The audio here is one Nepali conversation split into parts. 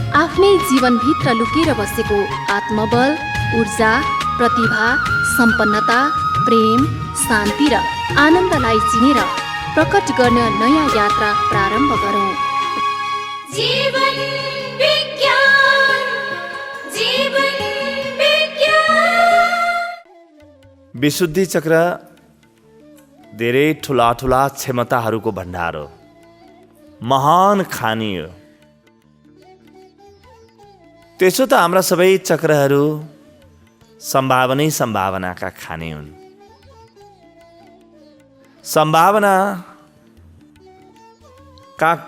आफ्नै जीवनभित्र लुकेर बसेको आत्मबल, ऊर्जा, प्रतिभा, सम्पन्नता, प्रेम, शान्ति र आनन्दलाई चिनेर प्रकट गर्न नयाँ यात्रा प्रारम्भ गरौँ। जीवन विज्ञान, जीवन विज्ञान। विशुद्धि चक्र धेरै ठुला ठुला क्षमताहरूको भण्डार हो, महान खानी हो। त्यसो त हाम्रा सबै चक्रहरू सम्भावनाका खानी हुन्। सम्भावनाका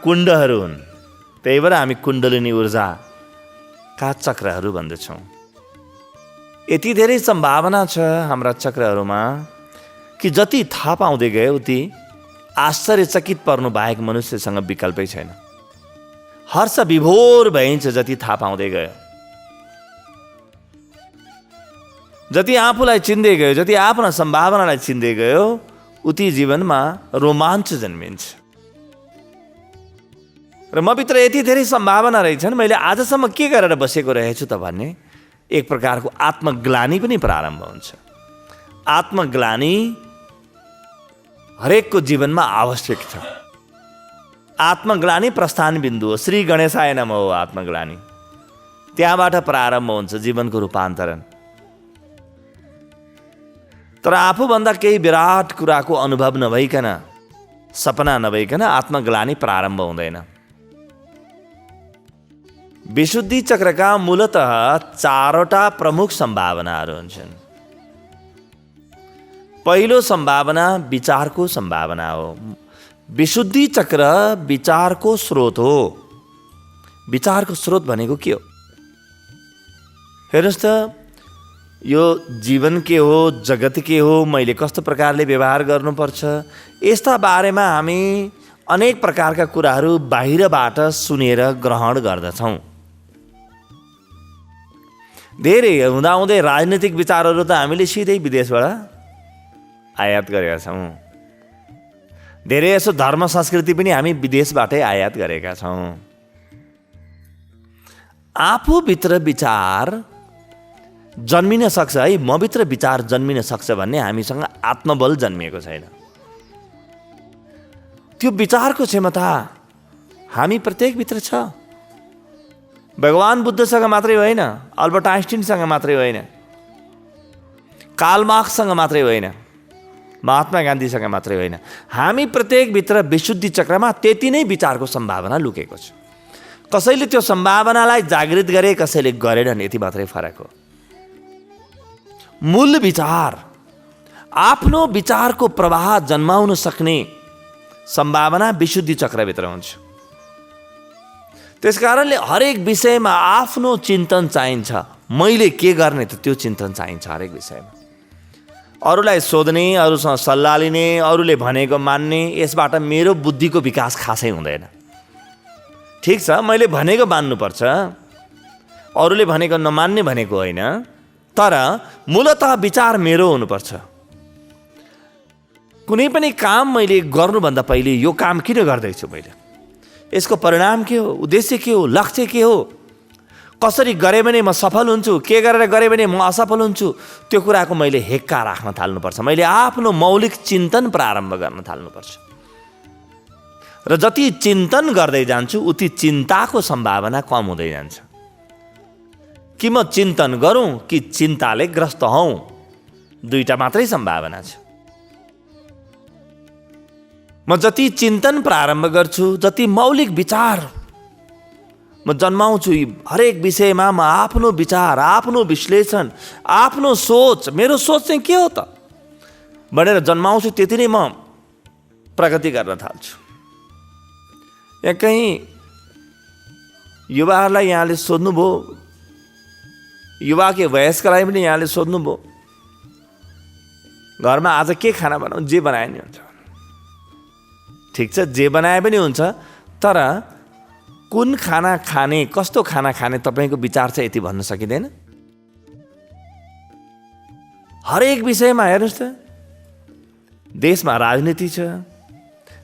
कुण्डहरू हुन्, त्यही भएर हामी कुण्डलिनी ऊर्जाका चक्रहरू भन्दछौँ। यति धेरै सम्भावना छ हाम्रा चक्रहरूमा कि जति थाहा पाउँदै गयो उति आश्चर्यचकित पर्नु बाहेक मनुष्यसँग विकल्पै छैन। हर्ष विभोर भइन्छ जति थाहा पाउँदै गयो। जति आफूलाई चिन्दै गयो, जति आफ्ना सम्भावनालाई चिन्दै गयो, उति जीवनमा रोमाञ्च जन्मिन्छ। र मभित्र यति धेरै सम्भावना रहेछन्, मैले आजसम्म के गरेर बसेको रहेछु त भन्ने एक प्रकारको आत्मग्लानी पनि प्रारम्भ हुन्छ। आत्मग्लानी हरेकको जीवनमा आवश्यक छ। आत्मग्लानी प्रस्थान बिन्दु हो। श्री गणेशाय नमः हो आत्मग्लानी। त्यहाँबाट प्रारम्भ हुन्छ जीवनको रूपान्तरण। तर आफूभन्दा केही विराट कुराको अनुभव नभइकन, सपना नभइकन आत्मग्लानी प्रारम्भ हुँदैन। विशुद्धि चक्रका मूलतः 4वटा प्रमुख सम्भावनाहरू हुन्छन्। पहिलो सम्भावना विचारको सम्भावना हो। विशुद्धि चक्र विचारको स्रोत हो। विचारको स्रोत भनेको के हो? हेर्नुहोस् त, यो जीवन के हो, जगत के हो, मैले कस्तो प्रकारले व्यवहार गर्नुपर्छ, यस्ता बारेमा हामी अनेक प्रकारका कुराहरू बाहिरबाट सुनेर ग्रहण गर्दछौँ। धेरै हुँदाहुँदै राजनीतिक विचारहरू त हामीले सिधै विदेशबाट आयात गरेका छौँ। धेरै यसो धर्म संस्कृति पनि हामी विदेशबाटै आयात गरेका छौँ। आफूभित्र विचार जन्मिन सक्छ है, मभित्र विचार जन्मिन सक्छ भन्ने हामीसँग आत्मबल जन्मिएको छैन। त्यो विचारको क्षमता हामी प्रत्येकभित्र छ। भगवान बुद्धसँग मात्रै होइन, अल्बर्ट आइन्स्टाइनसँग मात्रै होइन, कार्ल मार्क्ससँग मात्रै होइन, महात्मा गान्धीसँग मात्रै होइन, हामी प्रत्येकभित्र विशुद्धि चक्रमा त्यति नै विचारको सम्भावना लुकेको छ। कसैले त्यो सम्भावनालाई जागृत गरे, कसैले गरेनन्, यति मात्रै फरक हो। मूल विचार, आफ्नो विचारको प्रवाह जन्माउन सक्ने सम्भावना विशुद्धि चक्रभित्र हुन्छ। त्यसकारणले हरेक विषयमा आफ्नो चिन्तन चाहिन्छ। मैले के गर्ने त त्यो चिन्तन चाहिन्छ हरेक विषयमा। अरूलाई सोध्ने, अरूसँग सल्लाह लिने, अरूले भनेको मान्ने, यसबाट मेरो बुद्धिको विकास खासै हुँदैन। ठिक छ, मैले भनेको मान्नुपर्छ, अरूले भनेको नमान्ने भनेको होइन, तर मूलतः विचार मेरो हुनुपर्छ। कुनै पनि काम मैले गर्नुभन्दा पहिले यो काम किन गर्दैछु, मैले यसको परिणाम के हो, उद्देश्य के हो, लक्ष्य के हो, कसरी गरेँ भने म सफल हुन्छु, के गरेर गरेँ भने म असफल हुन्छु, त्यो कुराको मैले हेक्का राख्न थाल्नुपर्छ। मैले आफ्नो मौलिक चिन्तन प्रारम्भ गर्न थाल्नुपर्छ। र जति चिन्तन गर्दै जान्छु उति चिन्ताको सम्भावना कम हुँदै जान्छ। कि म चिन्तन गरौँ कि चिन्ताले ग्रस्त हौँ, दुईटा मात्रै सम्भावना छ। म जति चिन्तन प्रारम्भ गर्छु, जति मौलिक विचार म जन्माउँछु, हरेक विषयमा म आफ्नो विचार, आफ्नो विश्लेषण, आफ्नो सोच, मेरो सोच चाहिँ के हो त भनेर जन्माउँछु, त्यति नै म प्रगति गर्न थाल्छु। यहाँ कहीँ युवाहरूलाई यहाँले सोध्नुभयो, युवा के वयस्कलाई पनि यहाँले सोध्नुभयो, घरमा आज के खाना बनाऊ, जे बनाए नि हुन्छ। ठिक छ, जे बनाए पनि हुन्छ, तर कुन खाना खाने, कस्तो खाना खाने तपाईँको विचार चाहिँ यति भन्न सकिँदैन। हरेक विषयमा हेर्नुहोस् त, देशमा राजनीति छ,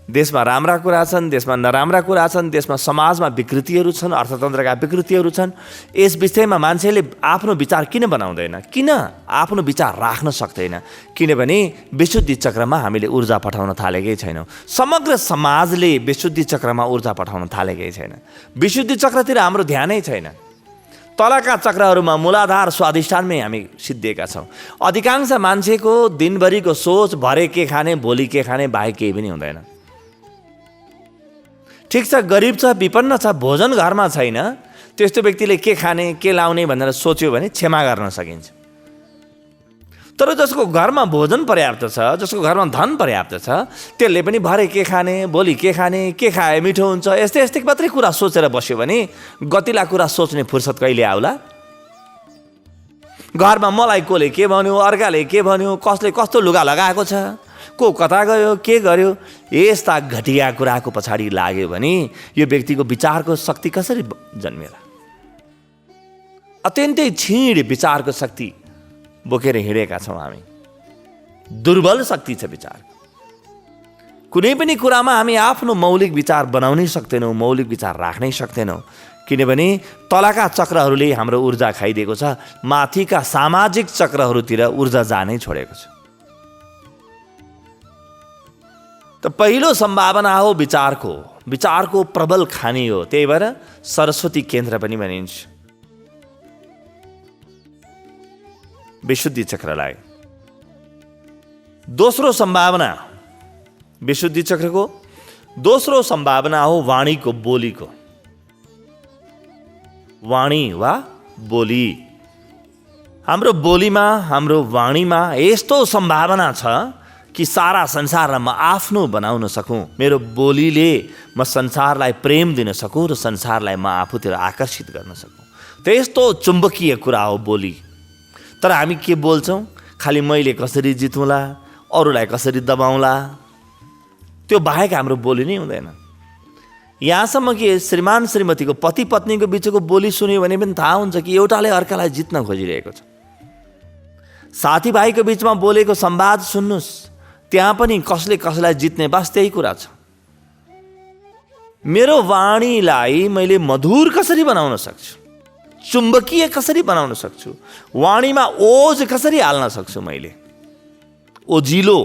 देशमा राम्रा कुरा छन्, देशमा नराम्रा कुरा छन्, देशमा समाजमा विकृतिहरू छन्, अर्थतन्त्रका विकृतिहरू छन्। यस विषयमा मान्छेले आफ्नो विचार किन बनाउँदैन, किन आफ्नो विचार राख्न सक्दैन? किनभने विशुद्धि चक्रमा हामीले ऊर्जा पठाउन थालेकै छैनौँ। समग्र समाजले विशुद्धि चक्रमा ऊर्जा पठाउन थालेकै छैन। विशुद्धि चक्रतिर हाम्रो ध्यानै छैन। तलका चक्रहरूमा मूलाधार स्वाधिष्ठानमै हामी सिद्धिएका छौँ। अधिकांश मान्छेको दिनभरिको सोच भरे के खाने भोलि के खाने बाहेक केही पनि हुँदैन। ठिक छ, गरिब छ, विपन्न छ, भोजन घरमा छैन, त्यस्तो व्यक्तिले के खाने के लाउने भनेर सोच्यो भने क्षमा गर्न सकिन्छ। तर जसको घरमा भोजन पर्याप्त छ, जसको घरमा धन पर्याप्त छ, त्यसले पनि भरे के खाने भोलि के खाने, के खाए मिठो हुन्छ, यस्तै यस्तै मात्रै कुरा सोचेर बस्यो भने गतिला कुरा सोच्ने फुर्सद कहिले आउला? घरमा मलाई कसले के भन्यो, अर्काले के भन्यो, कसले कस्तो लुगा लगाएको छ, को कता गयो, के गर्यो, यस्ता घटिया कुराको पछाडि लाग्यो भने यो व्यक्तिको विचारको शक्ति कसरी जन्मेला? अत्यन्तै क्षीण विचारको शक्ति बोकेर हिँडेका छौँ हामी। दुर्बल शक्ति छ विचार। कुनै पनि कुरामा हामी आफ्नो मौलिक विचार बनाउनै सक्दैनौँ, मौलिक विचार राख्नै सक्दैनौँ। किनभने तलका चक्रहरूले हाम्रो ऊर्जा खाइदिएको छ, माथिका सामाजिक चक्रहरूतिर ऊर्जा जानै छोडेको छ। त पहिलो सम्भावना हो विचारको प्रबल खानी हो। त्यही भएर सरस्वती केन्द्र पनि भनिन्छ विशुद्धि चक्रलाई। दोस्रो सम्भावना विशुद्धि चक्रको दोस्रो सम्भावना हो वाणीको, बोलीको। वाणी वा बोली, हाम्रो बोलीमा, हाम्रो वाणीमा यस्तो सम्भावना छ कि सारा संसारलाई म आफ्नो बनाउन सकूँ। मेरो बोलीले म संसारलाई प्रेम दिन सकूँ र संसारलाई म आफूतिर आकर्षित गर्न सकूँ। त्यस्तो चुम्बकीय कुरा हो बोली। तर हामी के बोल्छौँ? खालि मैले कसरी जितौँला, अरूलाई कसरी दबाउँला, त्यो बाहेक हाम्रो बोली नै हुँदैन। यहाँसम्म कि श्रीमान श्रीमतीको पति पत्नीको बिचको बोली सुन्यो भने पनि थाहा हुन्छ कि एउटाले अर्कालाई जित्न खोजिरहेको छ। साथीभाइको बिचमा बोलेको संवाद सुन्नुहोस्, त्यहाँ पनि कसले कसलाई जित्ने बस त्यही कुरा छ। मेरो वाणीलाई मैले मधुर कसरी बनाउन सक्छु, चुम्बकीय कसरी बनाउन सक्छु, वाणीमा ओज कसरी हाल्न सक्छु, मैले ओजिलो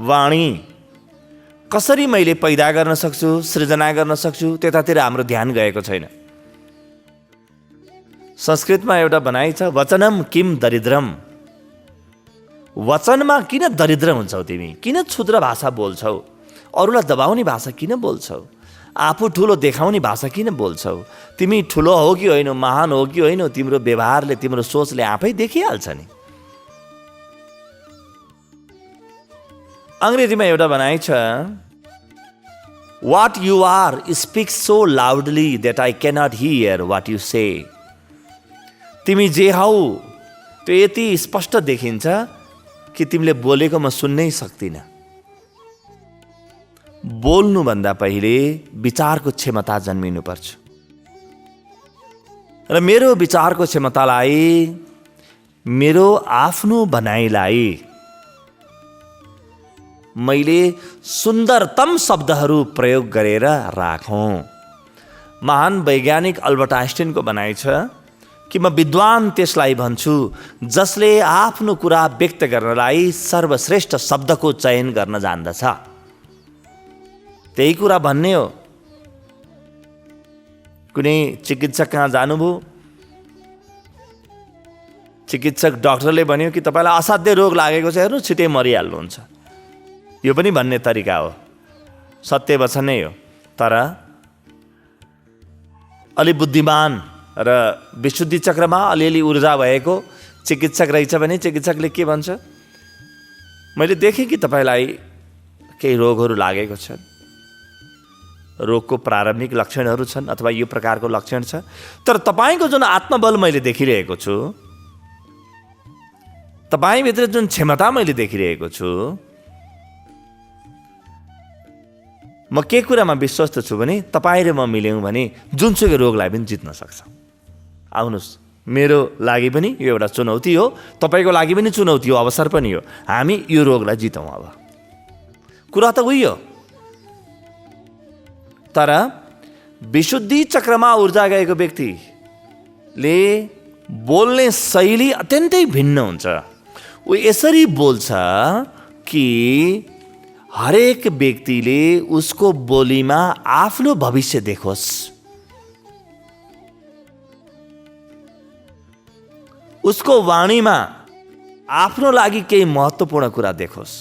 वाणी कसरी मैले पैदा गर्न सक्छु, सृजना गर्न सक्छु, त्यतातिर हाम्रो ध्यान गएको छैन। संस्कृतमा एउटा भनाइ छ, वचनम किम दरिद्रम। वचनमा किन दरिद्र हुन्छौ तिमी? किन क्षुद्र भाषा बोल्छौ? अरूलाई दबाउने भाषा किन बोल्छौ? आफू ठुलो देखाउने भाषा किन बोल्छौ? तिमी ठुलो हो कि होइन, महान हो कि होइन, तिम्रो व्यवहारले, तिम्रो सोचले आफै देखिहाल्छ नि। अङ्ग्रेजीमा एउटा भनाइ छ, What you are speaks so loudly that I cannot hear what you say. तिमी जे हौ त्यो यति स्पष्ट देखिन्छ कि तिमीले बोलेको म सुन्नै सक्दिनँ। बोल्नुभन्दा पहिले विचारको क्षमता जन्मिनुपर्छ। र मेरो विचारको क्षमतालाई, मेरो आफ्नो भनाइलाई मैले सुन्दरतम शब्दहरू प्रयोग गरेर राखौँ। महान वैज्ञानिक अल्बर्ट आइन्स्टाइनको भनाइ छ कि म विद्वान त्यसलाई भन्छु जसले आफ्नो कुरा व्यक्त गर्नलाई सर्वश्रेष्ठ शब्दको चयन गर्न जान्दछ। त्यही कुरा भन्ने हो। कुनै चिकित्सक कहाँ जानुभयो, चिकित्सक डाक्टरले भन्यो कि तपाईँलाई असाध्य रोग लागेको छ, हेर्नु छिटै मरिहाल्नुहुन्छ। यो पनि भन्ने तरिका हो, सत्य वचन नै हो। तर अलि बुद्धिमान र विशुद्धि चक्रमा अलिअलि ऊर्जा भएको चिकित्सक रहेछ भने चिकित्सकले के भन्छ? मैले देखेँ कि तपाईँलाई केही रोगहरू लागेको छ, रोगको प्रारम्भिक लक्षणहरू छन् अथवा यो प्रकारको लक्षण छ, तर तपाईँको जुन आत्मबल मैले देखिरहेको छु, तपाईँभित्र जुन क्षमता मैले देखिरहेको छु, म के कुरामा विश्वस्त छु भने तपाईँ र म मिल्यौँ भने जुनसुकै रोगलाई पनि जित्न सक्छ। आउनुहोस्, मेरो लागि पनि यो एउटा चुनौती हो, तपाईँको लागि पनि चुनौती हो, अवसर पनि हो। हामी यो रोगलाई जितौँ। अब कुरा त उही हो। तर विशुद्धि चक्रमा ऊर्जा गएको व्यक्तिले बोल्ने शैली अत्यन्तै भिन्न हुन्छ। ऊ यसरी बोल्छ कि हरेक व्यक्तिले उसको बोलीमा आफ्नो भविष्य देखोस्, उसको वाणीमा आफ्नो लागि केही महत्त्वपूर्ण कुरा देखोस्।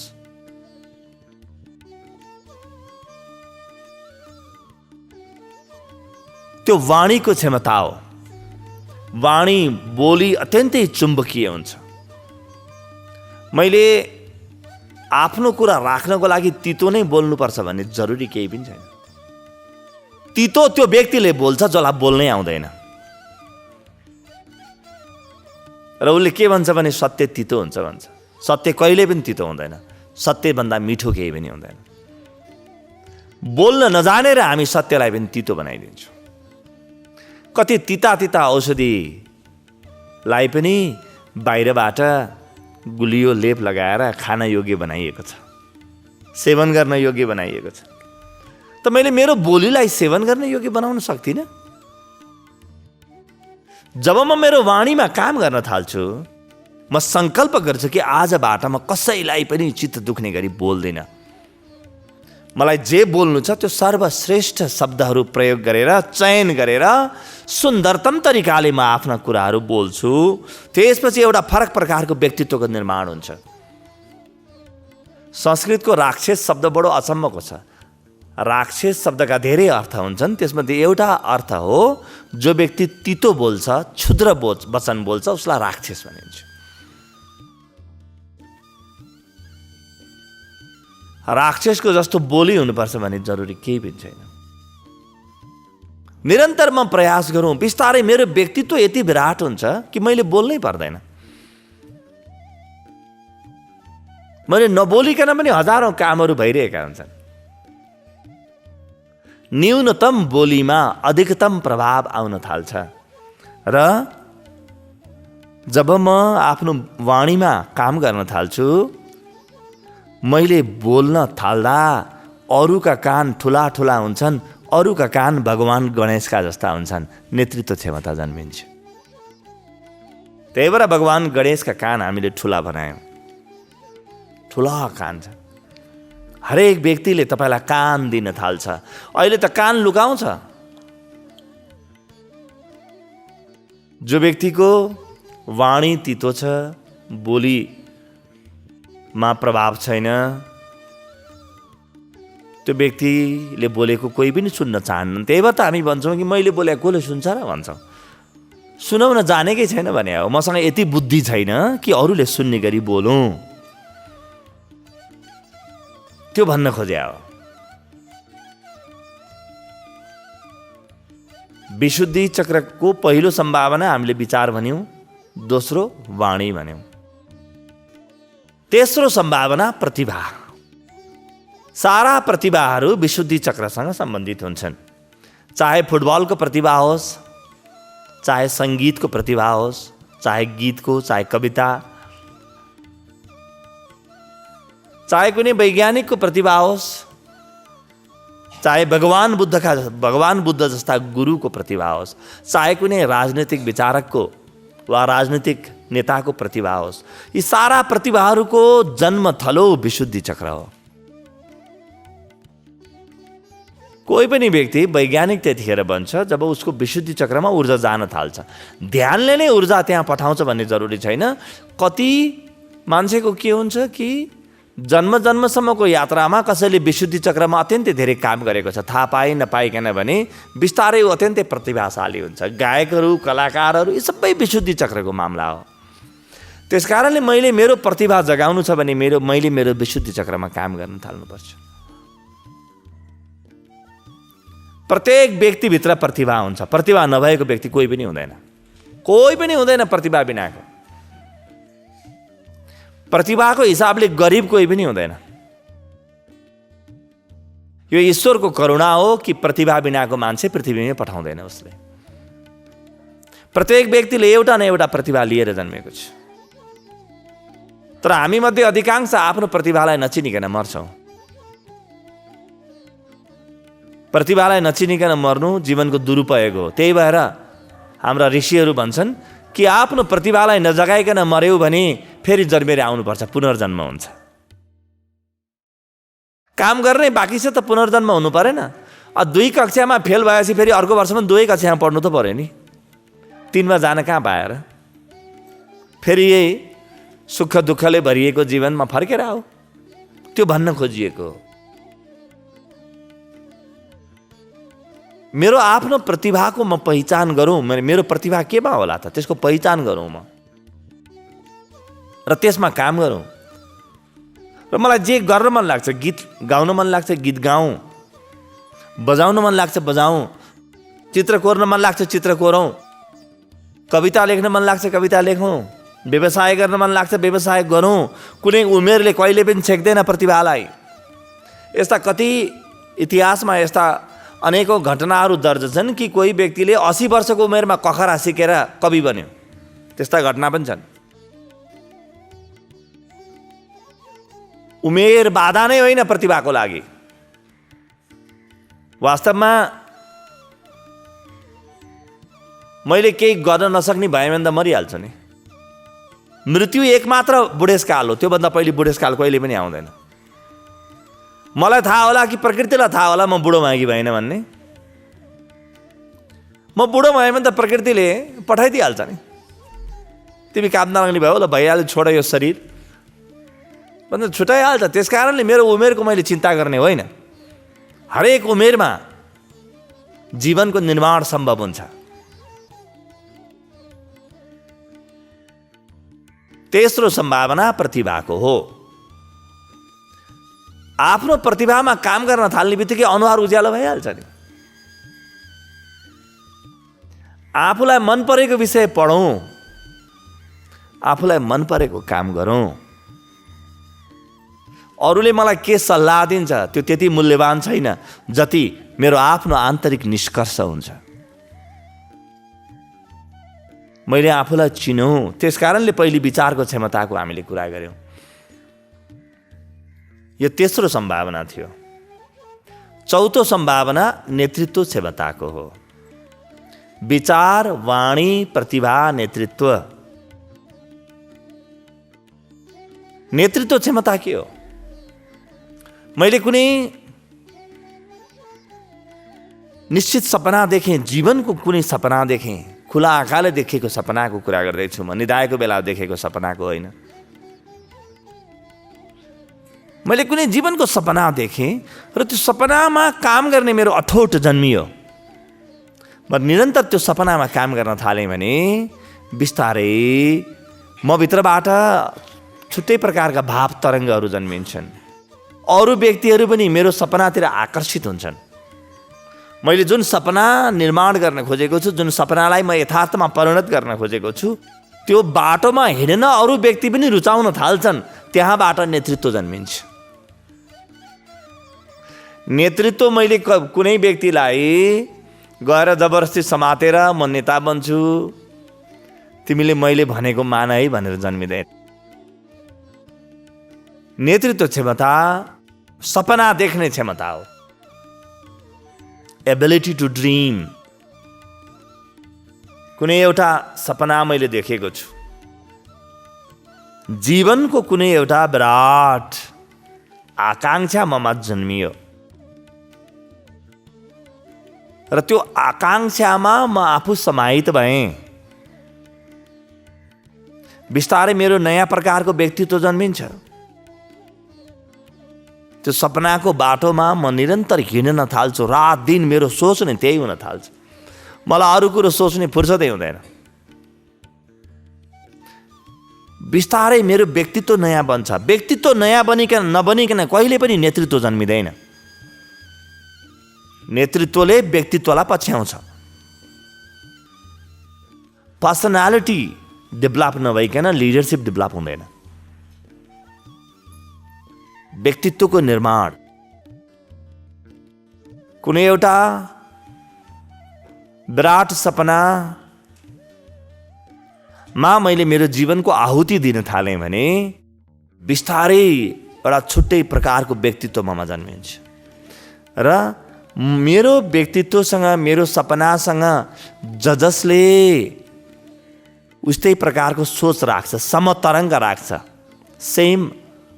त्यो वाणीको क्षमता हो। वाणी बोली अत्यन्तै चुम्बकीय हुन्छ। मैले आफ्नो कुरा राख्नको लागि तितो नै बोल्नुपर्छ भन्ने जरुरी केही पनि छैन। तितो त्यो व्यक्तिले बोल्छ जसलाई बोल्नै आउँदैन। र उसले के भन्छ भने सत्य तितो हुन्छ भन्छ। सत्य कहिले पनि तितो हुँदैन। सत्यभन्दा मिठो केही पनि हुँदैन। बोल्न नजानेर हामी सत्यलाई पनि तितो बनाइदिन्छौँ। कति तिता तिता औषधिलाई पनि बाहिरबाट गुलियो लेप लगाएर खान योग्य बनाइएको छ, सेवन गर्न योग्य बनाइएको छ। त मैले मेरो बोलीलाई सेवन गर्न योग्य बनाउन सक्दिनँ। जब म मेरो वाणीमा काम गर्न थाल्छु, म सङ्कल्प गर्छु कि आजबाट म कसैलाई पनि चित्त दुख्ने गरी बोल्दिनँ। मलाई जे बोल्नु छ त्यो सर्वश्रेष्ठ शब्दहरू प्रयोग गरेर, चयन गरेर, सुन्दरतम तरिकाले म आफ्ना कुराहरू बोल्छु। त्यसपछि एउटा फरक प्रकारको व्यक्तित्वको निर्माण हुन्छ। संस्कृतको राक्षस शब्द बडो अचम्मको छ। राक्षस शब्दका धेरै अर्थ हुन्छन्। त्यसमध्ये एउटा अर्थ हो जो व्यक्ति तितो बोल्छ, क्षुद्र वचन बोल्छ, उसलाई राक्षस भनिन्छ। राक्षसको जस्तो बोली हुनुपर्छ भन्ने जरुरी केही पनि छैन। निरन्तर म प्रयास गरौँ, बिस्तारै मेरो व्यक्तित्व यति विराट हुन्छ कि मैले बोल्नै पर्दैन। मैले नबोलिकन पनि हजारौँ कामहरू भइरहेका हुन्छन्। न्यूनतम बोलीमा अधिकतम प्रभाव आउन थाल्छ। र जब म आफ्नो वाणीमा काम गर्न थाल्छु, मैले बोल्न थाल्दा अरूका कान ठुला ठुला हुन्छन्, अरूका कान भगवान गणेशका जस्ता हुन्छन्। नेतृत्व क्षमता जन्मिन्छ। त्यही भएर भगवान गणेशका कान हामीले ठुला बनायौँ। ठुला कान छ। हरेक व्यक्तिले तपाईँलाई कान दिन थाल्छ। अहिले त कान लुकाउँछ। जो व्यक्तिको वाणी तितो छ, बोलीमा प्रभाव छैन, त्यो व्यक्तिले बोलेको कोही पनि सुन्न चाहन्न। त्यही भएर त हामी भन्छौँ कि मैले बोलेको कसले सुन्छ र भन्छौँ। सुनाउन जानेकै छैन भने हो। मसँग यति बुद्धि छैन कि अरूले सुन्ने गरी बोलौँ, त्यो भन्न खोजे हो। विशुद्धि चक्रको पहिलो सम्भावना हामीले विचार भन्यौँ, दोस्रो वाणी भन्यौँ, तेस्रो सम्भावना प्रतिभा। सारा प्रतिभाहरू विशुद्धि चक्रसँग सम्बन्धित हुन्छन्। चाहे फुटबलको प्रतिभा होस्, चाहे सङ्गीतको प्रतिभा होस्, चाहे गीतको, चाहे कविता, चाहे कुनै वैज्ञानिकको प्रतिभा होस्, चाहे भगवान बुद्ध जस्ता गुरुको प्रतिभा होस्, चाहे कुनै राजनीतिक विचारकको वा राजनीतिक नेताको प्रतिभा होस्, यी सारा प्रतिभाहरूको जन्म थलो विशुद्धि चक्र हो। कोही पनि व्यक्ति वैज्ञानिक त्यतिखेर बन्छ जब उसको विशुद्धि चक्रमा ऊर्जा जान थाल्छ। ध्यानले नै ऊर्जा त्यहाँ पठाउँछ भन्ने जरुरी छैन। कति मान्छेको के हुन्छ कि जन्म जन्मसम्मको यात्रामा कसैले विशुद्धि चक्रमा अत्यन्तै धेरै काम गरेको छ, थाहा पाइ नपाइकन भने बिस्तारै ऊ अत्यन्तै प्रतिभाशाली हुन्छ। गायकहरू, कलाकारहरू, यी सबै विशुद्धि चक्रको मामला हो। त्यसकारणले मैले मेरो प्रतिभा जगाउनु छ भने मैले मेरो विशुद्धि चक्रमा काम गर्न थाल्नुपर्छ। प्रत्येक व्यक्तिभित्र प्रतिभा हुन्छ। प्रतिभा नभएको व्यक्ति कोही पनि हुँदैन। कोही पनि हुँदैन प्रतिभा बिनाको। प्रतिभाको हिसाबले गरिब कोही पनि हुँदैन। यो ईश्वरको करुणा हो कि प्रतिभा बिनाको मान्छे पृथ्वीमै पठाउँदैन उसले। प्रत्येक व्यक्तिले एउटा न एउटा प्रतिभा लिएर जन्मेको छ। तर हामी मध्ये अधिकांश आफ्नो प्रतिभालाई नचिनिकन मर्छौँ। प्रतिभालाई नचिनिकन मर्नु जीवनको दुरुपयोग हो। त्यही भएर हाम्रा ऋषिहरू भन्छन् कि आफ्नो प्रतिभालाई नजगाइकन मर्यौ भने फेरि जन्मेर आउनुपर्छ, पुनर्जन्म हुन्छ। काम गर्ने बाँकी छ त पुनर्जन्म हुनु परेन? 2 कक्षामा फेल भएपछि फेरि अर्को वर्षमा 2 कक्षामा पढ्नु त पऱ्यो नि। 3मा जान कहाँ पाएर फेरि यही सुख दुःखले भरिएको जीवनमा फर्केर आऊ, त्यो भन्न खोजिएको। मेरो आफ्नो प्रतिभाको म पहिचान गरौँ, मेरो प्रतिभा केमा होला त त्यसको पहिचान गरौँ म, र त्यसमा काम गरौँ। र मलाई जे गर्न मन लाग्छ, गीत गाउन मन लाग्छ गीत गाउँ, बजाउन मन लाग्छ बजाउँ, चित्र कोर्न मन लाग्छ चित्र कोरौँ, कविता लेख्न मन लाग्छ कविता लेखौँ, व्यवसाय गर्न मन लाग्छ व्यवसाय गरौँ। कुनै उमेरले कहिले पनि छेक्दैन प्रतिभालाई। यस्ता कति इतिहासमा यस्ता अनेकौँ घटनाहरू दर्ज छन् कि कोही व्यक्तिले 80 वर्षको उमेरमा कखरा सिकेर कवि बन्यो, त्यस्ता घटना पनि छन्। उमेर बाधा नै होइन प्रतिभाको लागि। वास्तवमा मैले केही गर्न नसक्ने भएँ भने त मरिहाल्छु नि। मृत्यु एकमात्र बुढेसकाल हो, त्योभन्दा पहिले बुढेसकाल कहिले पनि आउँदैन। मलाई थाहा होला कि प्रकृतिलाई थाहा होला म बुढो भएँ कि भएन भन्ने। म बुढो भएँ भने त प्रकृतिले पठाइदिइहाल्छ नि, तिमी काम नलाग्ने भयो ल, भइहाल्यो, छोड यो शरीर भन्दा छुटाइहाल्छ। त्यस कारणले मेरो उमेरको मैले चिन्ता गर्ने होइन। हरेक उमेरमा जीवनको निर्माण सम्भव हुन्छ। तेस्रो सम्भावना प्रतिभाको हो। आफ्नो प्रतिभामा काम गर्न थाल्ने बित्तिकै अनुहार उज्यालो भइहाल्छ नि। आफूलाई मन परेको विषय पढौँ, आफूलाई मन परेको काम गरौँ। अरूले मलाई के सल्लाह दिन्छ त्यो त्यति मूल्यवान छैन जति मेरो आफ्नो आन्तरिक निष्कर्ष हुन्छ। मैले आफूलाई चिनौँ, त्यस कारणले पहिले विचारको क्षमताको हामीले कुरा गऱ्यौँ। यो तेस्रो सम्भावना थियो। चौथो सम्भावना नेतृत्व क्षमताको हो। विचार, वाणी, प्रतिभा, नेतृत्व। नेतृत्व क्षमता के हो? मैले कुनै निश्चित सपना देखेँ, जीवनको कुनै सपना देखेँ, खुला आँखाले देखेको सपनाको कुरा गर्दैछु म, निदाएको बेला देखेको सपनाको होइन। मैले कुनै जीवनको सपना देखेँ र त्यो सपनामा काम गर्ने मेरो अठोट जन्मियो। म निरन्तर त्यो सपनामा काम गर्न थालेँ भने बिस्तारै म भित्रबाट छुट्टै प्रकारका भाव तरङ्गहरू जन्मिन्छन्। अरू व्यक्तिहरू पनि मेरो सपनातिर आकर्षित हुन्छन्। मैले जुन सपना निर्माण गर्न खोजेको छु, जुन सपनालाई म यथार्थमा परिणत गर्न खोजेको छु, त्यो बाटोमा हिँड्न अरू व्यक्ति पनि रुचाउन थाल्छन्। त्यहाँबाट नेतृत्व जन्मिन्छ। नेतृत्व मैले कुनै व्यक्तिलाई गएर जबरजस्ती समातेर म नेता बन्छु, तिमीले मैले भनेको मान है भनेर जन्मिँदैन। नेतृत्व क्षमता सपना देख्ने क्षमता हो। Ability to dream. कुनै एउटा सपना मैले देखेको छु, जीवनको कुनै एउटा विराट आकांक्षा ममा जन्मियो र त्यो आकांक्षामा म आफू समाहित भएँ। बिस्तारै मेरो नयाँ प्रकारको व्यक्तित्व जन्मिन्छ। त्यो सपनाको बाटोमा म निरन्तर हिँड्न थाल्छु। रात दिन मेरो सोच नै त्यही हुन थाल्छ। मलाई अरू कुरो सोच्ने फुर्सदै हुँदैन। बिस्तारै मेरो व्यक्तित्व नयाँ बन्छ। व्यक्तित्व नयाँ नबनिकन कहिले पनि नेतृत्व जन्मिँदैन। नेतृत्वले व्यक्तित्वलाई पछ्याउँछ। पर्सनालिटी डेभलप नभइकन लिडरसिप डेभलप हुँदैन। व्यक्तित्वको निर्माण। कुनै एउटा विराट सपनामा मैले मेरो जीवनको आहुति दिन थालेँ भने बिस्तारै एउटा छुट्टै प्रकारको व्यक्तित्व ममा जन्मिन्छ र मेरो व्यक्तित्वसँग, मेरो सपनासँग जसले उस्तै प्रकारको सोच राख्छ, समतरङ्ग राख्छ, सेम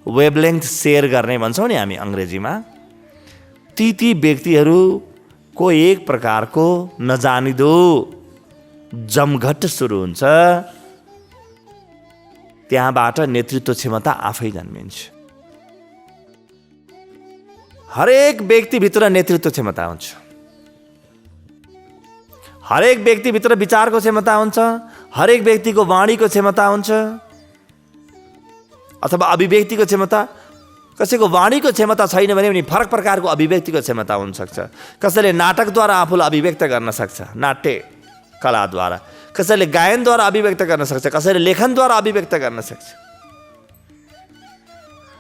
वेभलेन्थ सेयर गर्ने भन्छौँ नि हामी अङ्ग्रेजीमा, ती व्यक्तिहरूको एक प्रकारको नजानिदो जमघट सुरु हुन्छ। त्यहाँबाट नेतृत्व क्षमता आफै जन्मिन्छ। हरेक व्यक्तिभित्र नेतृत्व क्षमता हुन्छ, हरेक व्यक्तिभित्र विचारको क्षमता हुन्छ, हरेक व्यक्तिको वाणीको क्षमता हुन्छ अथवा अभिव्यक्तिको क्षमता। कसैको वाणीको क्षमता छैन भने पनि फरक प्रकारको अभिव्यक्तिको क्षमता हुनसक्छ। कसैले नाटकद्वारा आफूलाई अभिव्यक्त गर्न सक्छ, नाट्य कलाद्वारा, कसैले गायनद्वारा अभिव्यक्त गर्न सक्छ, कसैले लेखनद्वारा अभिव्यक्त गर्न सक्छ।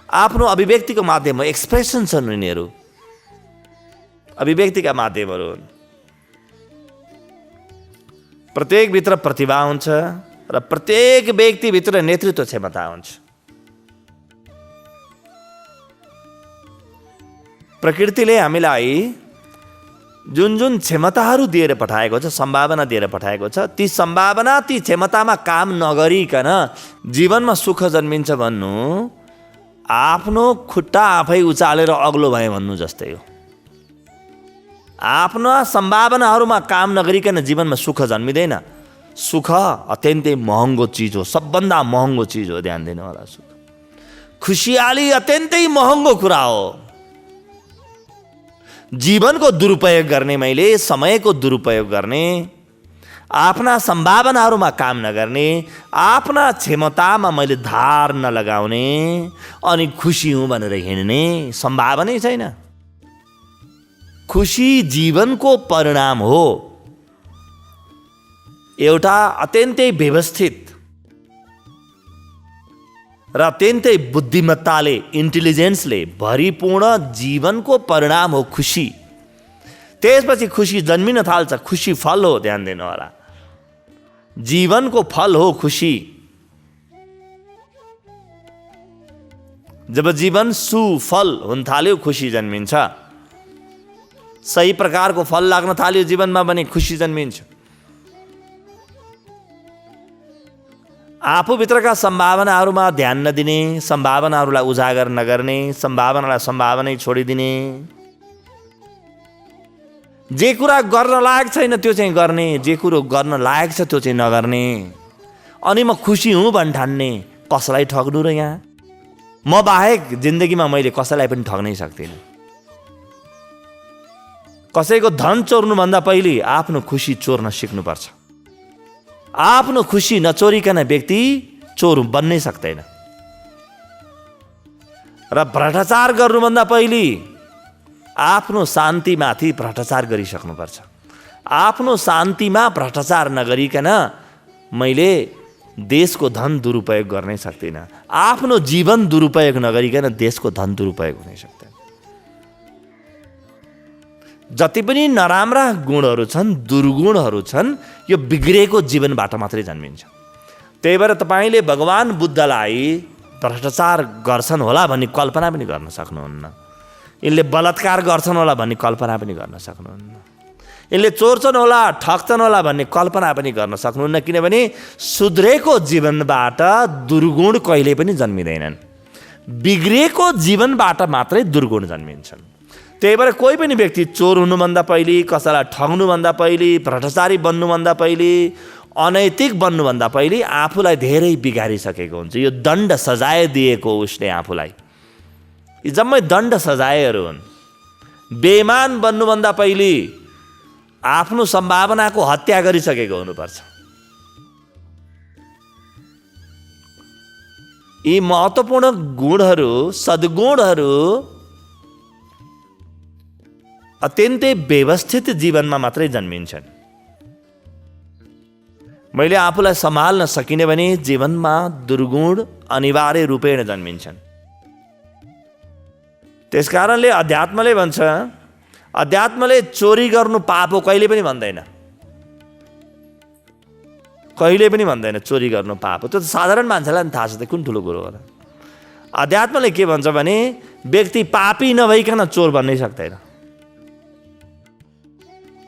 आफ्नो अभिव्यक्तिको माध्यम हो, एक्सप्रेसन छन् उनीहरू, अभिव्यक्तिका माध्यमहरू हुन्। प्रत्येकभित्र प्रतिभा हुन्छ र प्रत्येक व्यक्तिभित्र नेतृत्व क्षमता हुन्छ। प्रकृतिले हामीलाई जुन जुन क्षमताहरू दिएर पठाएको छ, सम्भावना दिएर पठाएको छ, ती सम्भावना, ती क्षमतामा काम नगरिकन जीवनमा सुख जन्मिन्छ भन्नु आफ्नो खुट्टा आफै उचालेर अग्लो भए भन्नु जस्तै हो। आफ्ना सम्भावनाहरूमा काम नगरिकन जीवनमा सुख जन्मिँदैन। सुख अत्यन्तै महँगो चिज हो, सबभन्दा महँगो चिज हो, ध्यान दिनु होला। सुख, खुसियाली अत्यन्तै महँगो कुरा हो। जीवनको दुरुपयोग गर्ने, मैले समयको दुरुपयोग गर्ने, आफ्ना सम्भावनाहरूमा काम नगर्ने, आफ्ना क्षमतामा मैले धार नलगाउने अनि खुसी हुँ भनेर हिँड्ने सम्भावनै छैन। खुसी जीवनको परिणाम हो। एउटा अत्यन्तै व्यवस्थित र अत्यन्तै बुद्धिमत्ताले, इन्टेलिजेन्सले भरिपूर्ण जीवनको परिणाम हो खुसी। त्यसपछि खुसी जन्मिन थाल्छ, खुसी फल हो, ध्यान दिनु होला। जीवनको फल हो खुसी। जब जीवन सुफल हुन थाल्यो खुसी जन्मिन्छ। सही प्रकारको फल लाग्न थाल्यो जीवनमा भने खुसी जन्मिन्छ। आफूभित्रका सम्भावनाहरूमा ध्यान नदिने, सम्भावनाहरूलाई उजागर नगर्ने, सम्भावनालाई सम्भावनै छोडिदिने, जे कुरा गर्न लायक छैन त्यो चाहिँ गर्ने, जे कुरो गर्न लायक छ त्यो चाहिँ नगर्ने, अनि म खुसी हुँ भन्ठान्ने। कसलाई ठग्नु र यहाँ? म बाहेक जिन्दगीमा मैले कसैलाई पनि ठग्नै सक्दिनँ। कसैको धन चोर्नुभन्दा पहिले आफ्नो खुसी चोर्न सिक्नुपर्छ। आफ्नो खुसी नचोरिकन व्यक्ति चोर बन्नै सक्दैन। र भ्रष्टाचार गर्नुभन्दा पहिले आफ्नो शान्तिमाथि भ्रष्टाचार गरिसक्नुपर्छ। आफ्नो शान्तिमा भ्रष्टाचार नगरिकन मैले देशको धन दुरुपयोग गर्नै सक्दिनँ। आफ्नो जीवन दुरुपयोग नगरिकन देशको धन दुरुपयोग हुनै सक्दैन। जति पनि नराम्रा गुणहरू छन्, दुर्गुणहरू छन्, यो बिग्रेको जीवनबाट मात्रै जन्मिन्छ। त्यही भएर तपाईँले भगवान बुद्धलाई भ्रष्टाचार गर्छन् होला भन्ने कल्पना पनि गर्न सक्नुहुन्न। यिनले बलात्कार गर्छन् होला भन्ने कल्पना पनि गर्न सक्नुहुन्न। यिनले चोर्छन् होला, ठग्छन् होला भन्ने कल्पना पनि गर्न सक्नुहुन्न। किनभने सुध्रेको जीवनबाट दुर्गुण कहिले पनि जन्मिँदैनन्। बिग्रेको जीवनबाट मात्रै दुर्गुण जन्मिन्छन्। त्यही भएर कोही पनि व्यक्ति चोर हुनुभन्दा पहिले, कसैलाई ठग्नुभन्दा पहिले, भ्रष्टाचारी बन्नुभन्दा पहिले, अनैतिक बन्नुभन्दा पहिले आफूलाई धेरै बिगारिसकेको हुन्छ। यो दण्ड सजाय दिएको उसले आफूलाई, यी जम्मै दण्ड सजायहरू हुन्। बेइमान बन्नुभन्दा पहिले आफ्नो सम्भावनाको हत्या गरिसकेको हुनुपर्छ। यी महत्त्वपूर्ण गुणहरू, सद्गुणहरू अत्यन्तै व्यवस्थित जीवनमा मात्रै जन्मिन्छन्। मैले आफूलाई सम्हाल्न सकिने भने जीवनमा दुर्गुण अनिवार्य रूपेण जन्मिन्छन्। त्यसकारणले अध्यात्मले भन्छ, अध्यात्मले चोरी गर्नु पाप हो कहिले पनि भन्दैन। कहिले पनि भन्दैन चोरी गर्नु पाप हो। त्यो त साधारण मान्छेलाई पनि थाहा छ, त कुन ठुलो कुरो हो र। अध्यात्मले के भन्छ भने व्यक्ति पापी नभइकन चोर बन्नै सक्दैन।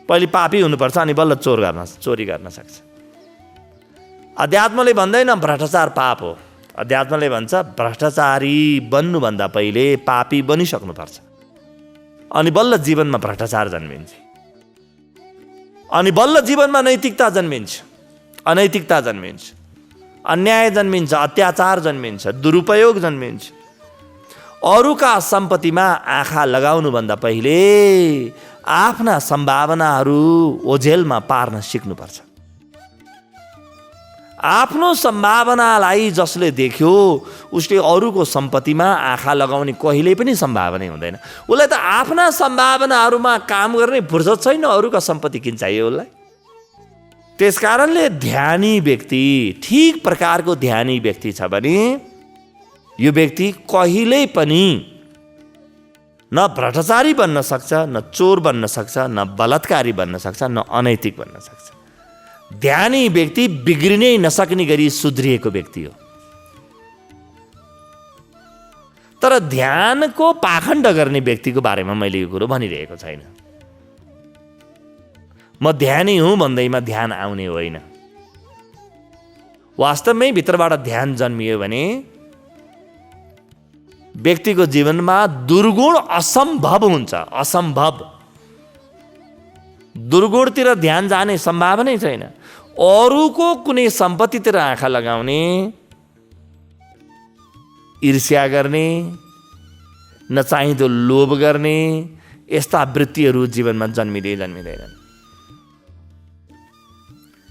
पहिले पापी हुनुपर्छ अनि बल्ल चोरी गर्न सक्छ। अध्यात्मले भन्दैन भ्रष्टाचार पाप हो। अध्यात्मले भन्छ भ्रष्टाचारी बन्नुभन्दा पहिले पापी बनिसक्नुपर्छ अनि बल्ल जीवनमा भ्रष्टाचार जन्मिन्छ, अनि बल्ल जीवनमा नैतिकता जन्मिन्छ, अनैतिकता जन्मिन्छ, अन्याय जन्मिन्छ, अत्याचार जन्मिन्छ, दुरुपयोग जन्मिन्छ। अरूका सम्पत्तिमा आँखा लगाउनुभन्दा पहिले आफ्ना सम्भावनाहरू ओझेलमा पार्न सिक्नुपर्छ। आफ्नो सम्भावनालाई जसले देख्यो उसले अरूको सम्पत्तिमा आँखा लगाउने कहिल्यै पनि सम्भावना हुँदैन। उसलाई त आफ्ना सम्भावनाहरूमा काम गर्ने फुर्सद छैन, अरूका सम्पत्ति किन चाहियो उसलाई। त्यसकारणले ध्यानी व्यक्ति, ठीक प्रकारको ध्यानी व्यक्ति छ भने यो व्यक्ति कहिल्यै पनि न भ्रष्टाचारी बन्न सक्छ, न चोर बन्न सक्छ, न बलात्कारी बन्न सक्छ, न अनैतिक बन्न सक्छ। ध्यानी व्यक्ति बिग्रिनै नसक्ने गरी सुध्रिएको व्यक्ति हो। तर ध्यानको पाखण्ड गर्ने व्यक्तिको बारेमा मैले यो कुरो भनिरहेको छैन। म ध्यानी हुँ भन्दैमा ध्यान आउने होइन। वास्तवमै भित्रबाट ध्यान जन्मियो भने व्यक्तिको जीवनमा दुर्गुण असम्भव हुन्छ। असम्भव। दुर्गुणतिर ध्यान जाने सम्भावनै छैन। अरूको कुनै सम्पत्तितिर आँखा लगाउने, ईर्ष्या गर्ने, नचाहिँदो लोभ गर्ने, यस्ता वृत्तिहरू जीवनमा जन्मिँदैनन्।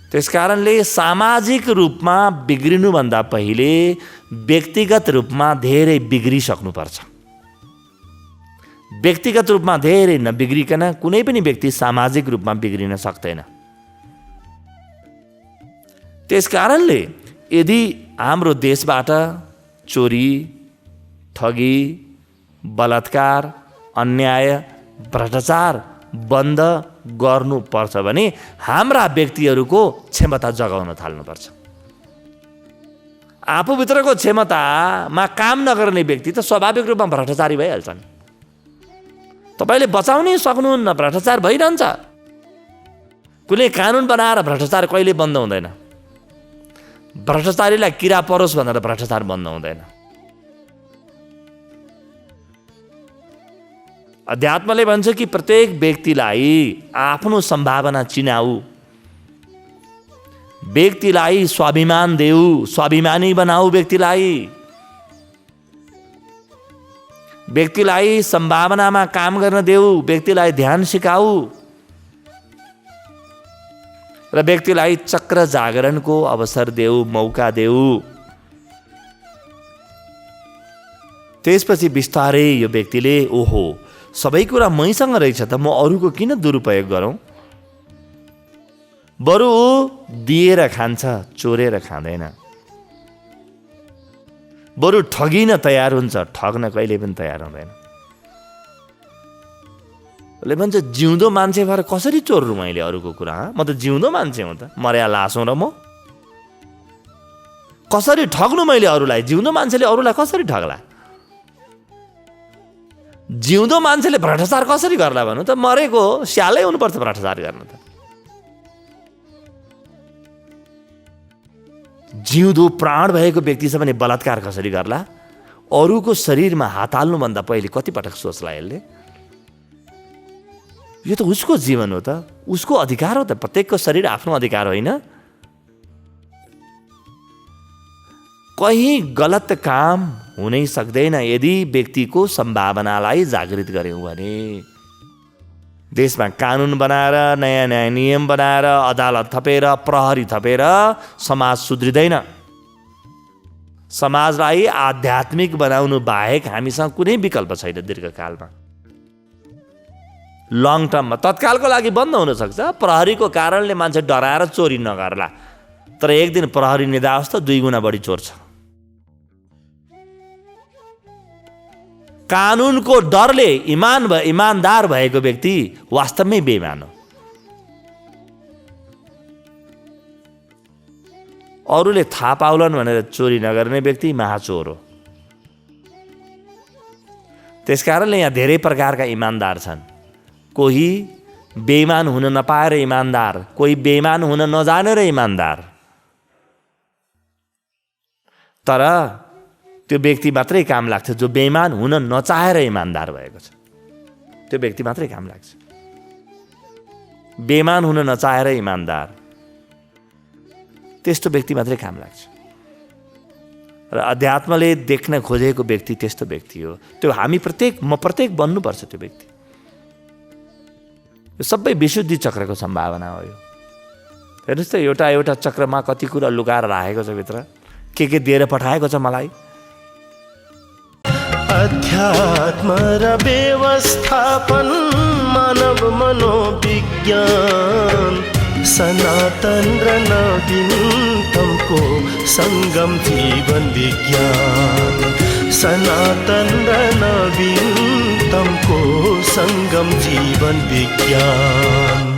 त्यसकारणले सामाजिक रूपमा बिग्रिनुभन्दा पहिले व्यक्तिगत रूपमा धेरै बिग्रिसक्नुपर्छ। व्यक्तिगत रूपमा धेरै नबिग्रिकन कुनै पनि व्यक्ति सामाजिक रूपमा बिग्रिन सक्दैन। त्यसकारणले यदि हाम्रो देशबाट चोरी, ठगी, बलात्कार, अन्याय, भ्रष्टाचार बन्द गर्नुपर्छ भने हाम्रा व्यक्तिहरूको क्षमता जगाउन थाल्नुपर्छ। आफूभित्रको क्षमतामा काम नगर्ने व्यक्ति त स्वाभाविक रूपमा भ्रष्टाचारी भइहाल्छन्। तपाईँले बचाउनै सक्नुहुन्न, भ्रष्टाचार भइरहन्छ। कुनै कानुन बनाएर भ्रष्टाचार कहिले बन्द हुँदैन। भ्रष्टाचारीलाई किरा परोस् भनेर भ्रष्टाचार बन्द हुँदैन। अध्यात्मले भन्छ कि प्रत्येक व्यक्तिलाई आफ्नो सम्भावना चिनाऊ, व्यक्तिलाई स्वाभिमान देऊ, स्वाभिमानी बनाऊ, व्यक्तिलाई सम्भावनामा काम गर्न देऊ, व्यक्तिलाई ध्यान सिकाऊ र व्यक्तिलाई चक्र जागरणको अवसर देऊ, मौका देऊ। त्यसपछि बिस्तारै यो व्यक्तिले ओहो सबै कुरा मैसँग रहेछ त म अरूको किन दुरुपयोग गरौँ। बरु दिएर खान्छ, चोरेर खाँदैन। बरु ठगिन तयार हुन्छ, ठग्न कहिले पनि तयार हुँदैन। उसले भन्छ जिउँदो मान्छे भएर कसरी चोर्नु मैले अरूको कुरा। म त जिउँदो मान्छे हुँ त, मर्या लास हुँ र म। कसरी ठग्नु मैले अरूलाई। जिउँदो मान्छेले अरूलाई कसरी ठग्ला। जिउँदो मान्छेले भ्रष्टाचार कसरी गर्ला भन्नु त। मरेको स्यालै हुनुपर्छ भ्रष्टाचार गर्न त। जिउँदो प्राण भएको व्यक्ति छ भने बलात्कार कसरी गर्ला। अरूको शरीरमा हात हाल्नुभन्दा पहिले कतिपटक सोच्ला यसले। यो त उसको जीवन हो त, उसको अधिकार हो त। प्रत्येकको शरीर आफ्नो अधिकार होइन। कहीँ गलत काम हुनै सक्दैन यदि व्यक्तिको सम्भावनालाई जागृत गर्यौँ भने। देशमा कानुन बनाएर, नयाँ नयाँ नियम बनाएर, अदालत थपेर, प्रहरी थपेर समाज सुध्रिँदैन। समाजलाई आध्यात्मिक बनाउनु बाहेक हामीसँग कुनै विकल्प छैन दीर्घकालमा। लङ टर्ममा तत्कालको लागि बन्द हुनसक्छ। प्रहरीको कारणले मान्छे डराएर चोरी नगर्ला, तर एक दिन प्रहरी निदाओस् त 2 गुणा बढी चोर छ। कानुनको डरले इमानदार भएको व्यक्ति वास्तवमै बेइमान हो। अरूले थाहा पाउलान् भनेर चोरी नगर्ने व्यक्ति महाचोर हो। त्यसकारणले यहाँ धेरै प्रकारका इमानदार छन्। कोही बेइमान हुन नपाएर इमान्दार, कोही बेइमान हुन नजानेर इमान्दार। तर त्यो व्यक्ति मात्रै काम लाग्छ जो बेइमान हुन नचाहेर इमान्दार भएको छ। त्यो व्यक्ति मात्रै काम लाग्छ। बेइमान हुन नचाहेर इमान्दार, त्यस्तो व्यक्ति मात्रै काम लाग्छ। र अध्यात्मले देख्न खोजेको व्यक्ति त्यस्तो व्यक्ति हो। त्यो हामी म प्रत्येक बन्नुपर्छ त्यो व्यक्ति। यो सबै विशुद्धि चक्रको सम्भावना हो। यो हेर्नुहोस् त, एउटा चक्रमा कति कुरा लुकाएर राखेको छ भित्र, के दिएर पठाएको छ मलाई। अध्यात्म र व्यवस्थापन, मानव मनोविज्ञान, सनातन र नवीनतमको सङ्गम जीवन विज्ञान, सनातन र नवीनतमको सङ्गम जीवन विज्ञान।